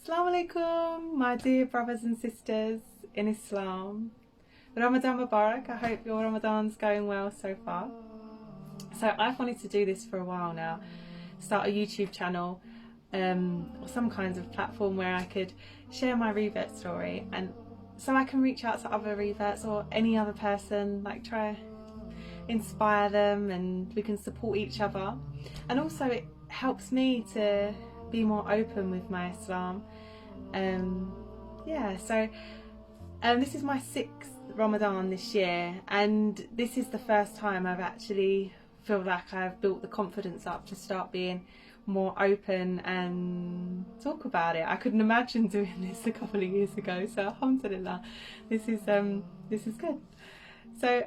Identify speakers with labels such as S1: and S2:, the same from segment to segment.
S1: Assalamu alaikum, my dear brothers and sisters in Islam. Ramadan Mubarak. I hope your Ramadan's going well so far. So I've wanted to do this for a while now, start a YouTube channel or some kinds of platform where I could share my revert story, and so I can reach out to other reverts or any other person, like try inspire them and we can support each other. And also it helps me to be more open with my Islam. This is my 6th Ramadan this year, and this is the first time I've actually feel like I've built the confidence up to start being more open and talk about it. I couldn't imagine doing this a couple of years ago, so alhamdulillah, this is good. So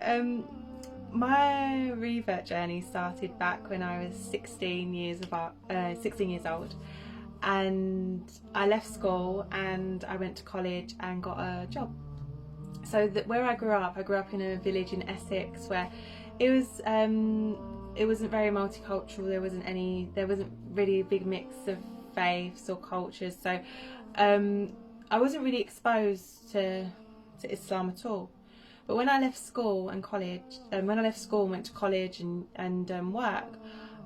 S1: my revert journey started back when I was 16 years old, and I left school and I went to college and got a job. So where I grew up in a village in Essex where it wasn't very multicultural. There wasn't really a big mix of faiths or cultures. So I wasn't really exposed to Islam at all. But when I left school and went to college and work,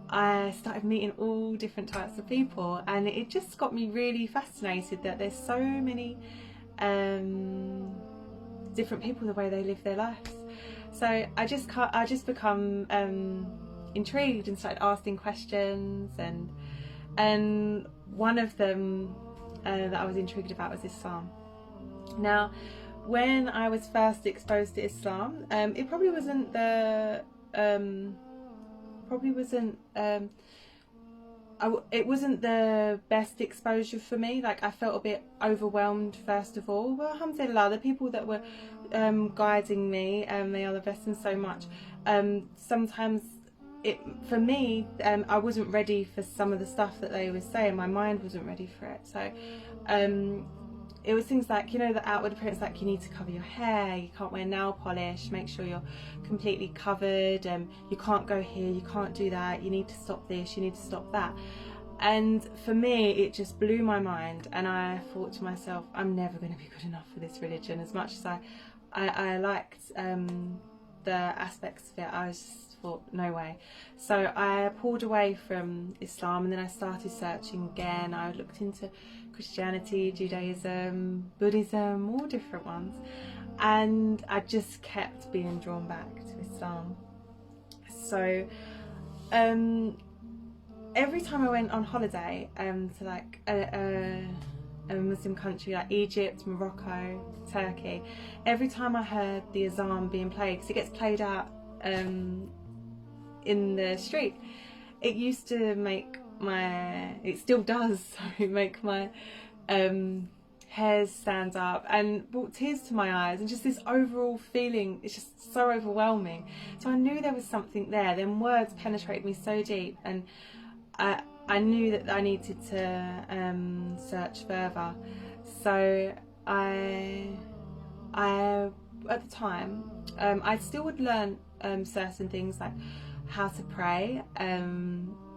S1: I started meeting all different types of people, and it just got me really fascinated that there's so many different people, the way they live their lives. So I just become intrigued and started asking questions, and one of them that I was intrigued about was Islam. Now, when I was first exposed to Islam, it probably wasn't the it wasn't the best exposure for me. Like, I felt a bit overwhelmed first of all. Well, alhamdulillah, the people that were guiding me, may Allah bless them so much, sometimes for me, I wasn't ready for some of the stuff that they were saying. My mind wasn't ready for it. So it was things like, you know, the outward appearance, like you need to cover your hair, you can't wear nail polish, make sure you're completely covered, you can't go here, you can't do that, you need to stop this, you need to stop that. And for me, it just blew my mind, and I thought to myself, I'm never going to be good enough for this religion. As much as I liked the aspects of it, I was just thought, no way. So I pulled away from Islam, and then I started searching again. I looked into Christianity, Judaism, Buddhism, all different ones, and I just kept being drawn back to Islam. So every time I went on holiday to like a Muslim country like Egypt, Morocco, Turkey, every time I heard the azan being played, because it gets played out in the street, it used to make it still does, so make my hairs stand up and brought tears to my eyes, and just this overall feeling, it's just so overwhelming. So I knew there was something there. Then words penetrated me so deep, and I knew that I needed to search further. So I at the time, I still would learn certain things, like how to pray.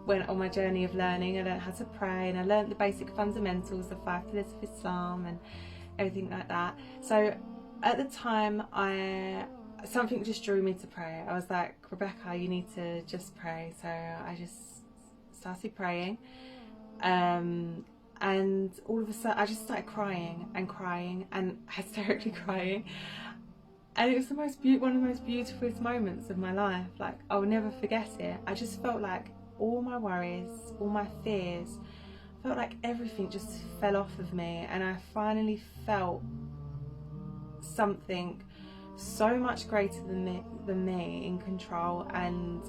S1: When on my journey of learning, I learned how to pray, and I learned the basic fundamentals, the 5 pillars of Islam and everything like that. So at the time, something just drew me to pray. I was like, Rebecca, you need to just pray. So I just started praying, and all of a sudden I just started crying and hysterically crying, and it was one of the most beautiful moments of my life. Like, I'll never forget it. I just felt like all my worries, all my fears, felt like everything just fell off of me, and I finally felt something so much greater than me in control, and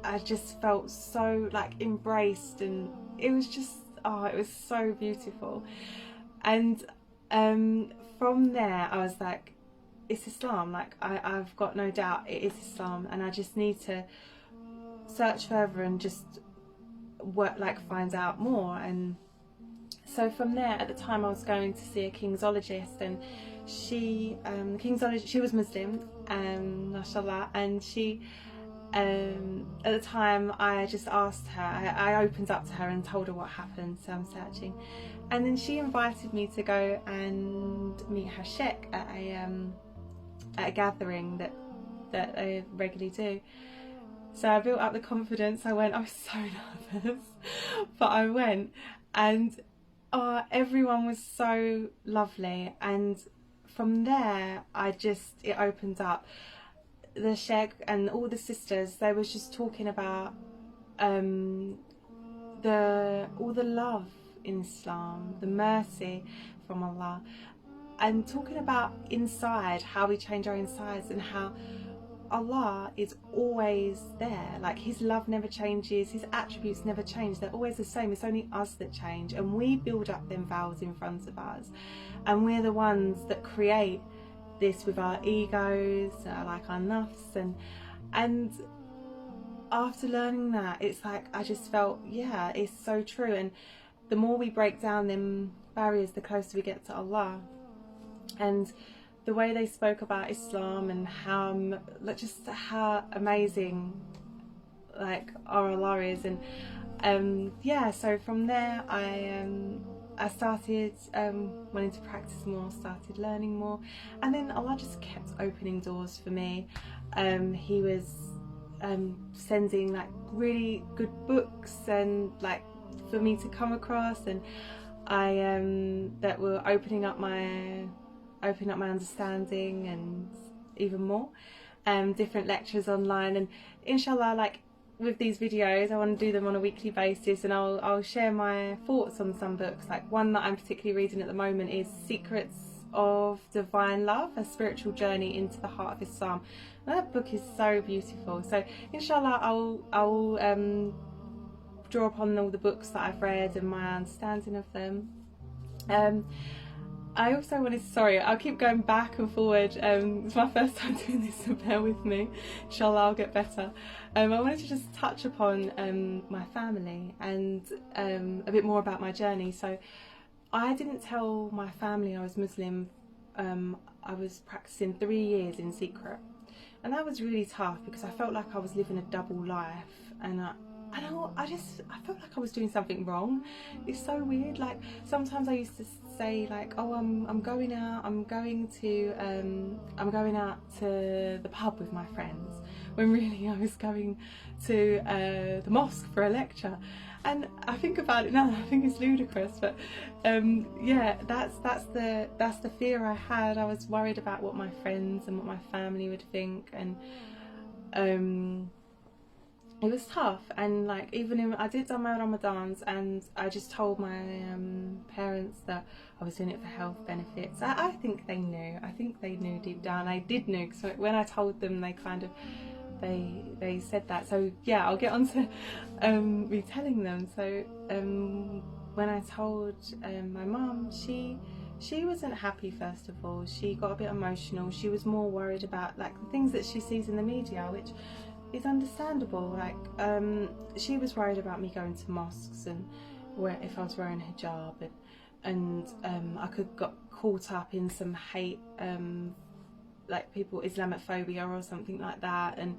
S1: I just felt so like embraced, and it was just, it was so beautiful. And from there I was like, it's Islam. Like, I've got no doubt it is Islam, and I just need to search further and just find out more. And so from there, at the time, I was going to see a Kingsologist, and she was Muslim, mashallah, and she at the time I just asked her, I opened up to her and told her what happened, so I'm searching. And then she invited me to go and meet her sheikh at a gathering that I regularly do. So I built up the confidence, I went, I was so nervous, but I went, and everyone was so lovely, and from there it opened up. The sheikh and all the sisters, they was just talking about all the love in Islam, the mercy from Allah, and talking about inside, how we change our insides, and how Allah is always there. Like, his love never changes, his attributes never change, they're always the same. It's only us that change, and we build up them vows in front of us, and we're the ones that create this with our egos, like our nafs, and after learning that, it's like I just felt, yeah, it's so true. And the more we break down them barriers, the closer we get to Allah. And the way they spoke about Islam and how, like, just how amazing, like, our Allah is. And yeah, so from there I started wanting to practice more, started learning more, and then Allah just kept opening doors for me. He was sending like really good books and like for me to come across, and that were opening up my understanding and even more. Different lectures online, and inshallah, like, with these videos I want to do them on a weekly basis, and I'll share my thoughts on some books. Like, one that I'm particularly reading at the moment is Secrets of Divine Love, a spiritual journey into the heart of Islam. And that book is so beautiful. So inshallah I'll draw upon all the books that I've read and my understanding of them. I also wanted to, sorry, I'll keep going back and forward. It's my first time doing this, so bear with me. Inshallah I'll get better. I wanted to just touch upon my family and a bit more about my journey. So I didn't tell my family I was Muslim. I was practicing 3 years in secret, and that was really tough because I felt like I was living a double life, and I felt like I was doing something wrong. It's so weird. Like, sometimes I used to say like, oh, I'm going out to the pub with my friends, when really I was going to the mosque for a lecture. And I think about it now, I think it's ludicrous, but yeah, that's the fear I had. I was worried about what my friends and what my family would think, and it was tough. And like, even I did my Ramadans, and I just told my parents that I was doing it for health benefits. I think they knew. I think they knew deep down. I did know, because when I told them, they kind of they said that. So yeah, I'll get on to retelling them. So when I told my mum, she wasn't happy. First of all, she got a bit emotional. She was more worried about like the things that she sees in the media, which is understandable. Like, she was worried about me going to mosques and if I was wearing a hijab, and I could got caught up in some hate, like people Islamophobia or something like that, and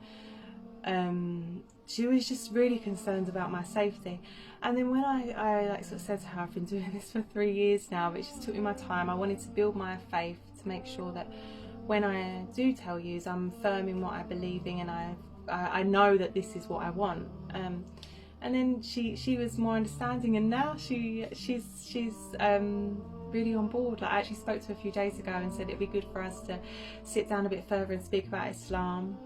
S1: she was just really concerned about my safety. And then when I like sort of said to her, I've been doing this for 3 years now, but it just took me my time. I wanted to build my faith to make sure that when I do tell you, I'm firm in what I believe in, and I know that this is what I want. And then she was more understanding, and now she's really on board. Like, I actually spoke to her a few days ago and said it'd be good for us to sit down a bit further and speak about Islam.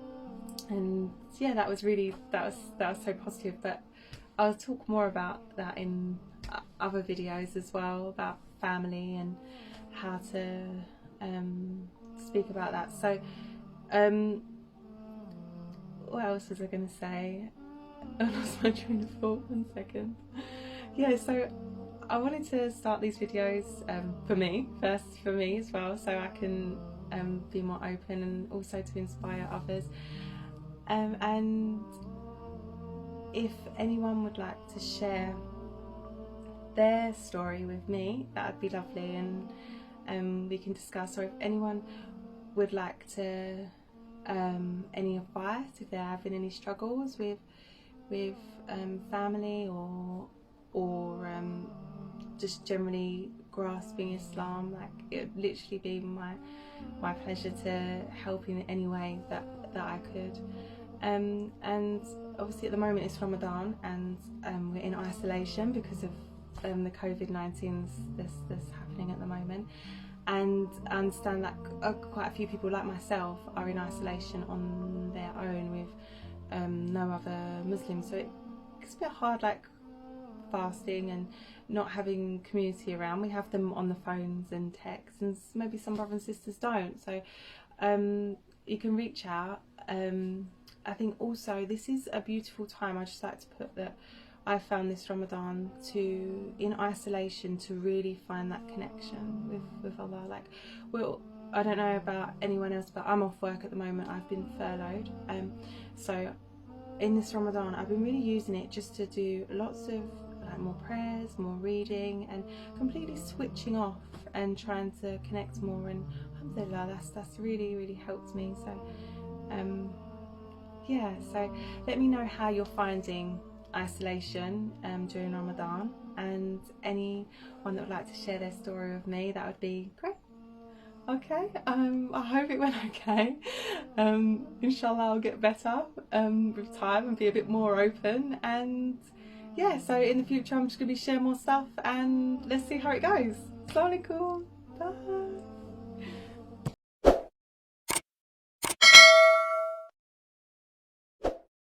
S1: And yeah, that was so positive. But I'll talk more about that in other videos as well, about family and how to speak about that. So what else was I going to say? I lost my train of thought. 1 second. Yeah, so I wanted to start these videos for me as well, so I can be more open, and also to inspire others. And if anyone would like to share their story with me, that would be lovely, and we can discuss. Or if anyone would like to any advice if they're having any struggles with family or just generally grasping Islam. Like, it would literally be my pleasure to help in any way that I could. And obviously at the moment it's Ramadan, and we're in isolation because of the COVID-19 that's happening at the moment. And I understand that quite a few people like myself are in isolation on their own with no other Muslims, so it's a bit hard, like fasting and not having community around. We have them on the phones and texts, and maybe some brothers and sisters don't, so you can reach out. I think also this is a beautiful time. I just like to put that I found this Ramadan in isolation to really find that connection with Allah. Like, I don't know about anyone else, but I'm off work at the moment. I've been furloughed, so in this Ramadan I've been really using it just to do lots of more prayers, more reading, and completely switching off and trying to connect more. And alhamdulillah, that's really helped me. So yeah, so let me know how you're finding isolation during Ramadan, and anyone that would like to share their story with me, that would be great. Okay, I hope it went okay. Inshallah I'll get better with time and be a bit more open, and yeah, so in the future I'm just going to be sharing more stuff, and let's see how it goes. Assalamu alaikum. Bye.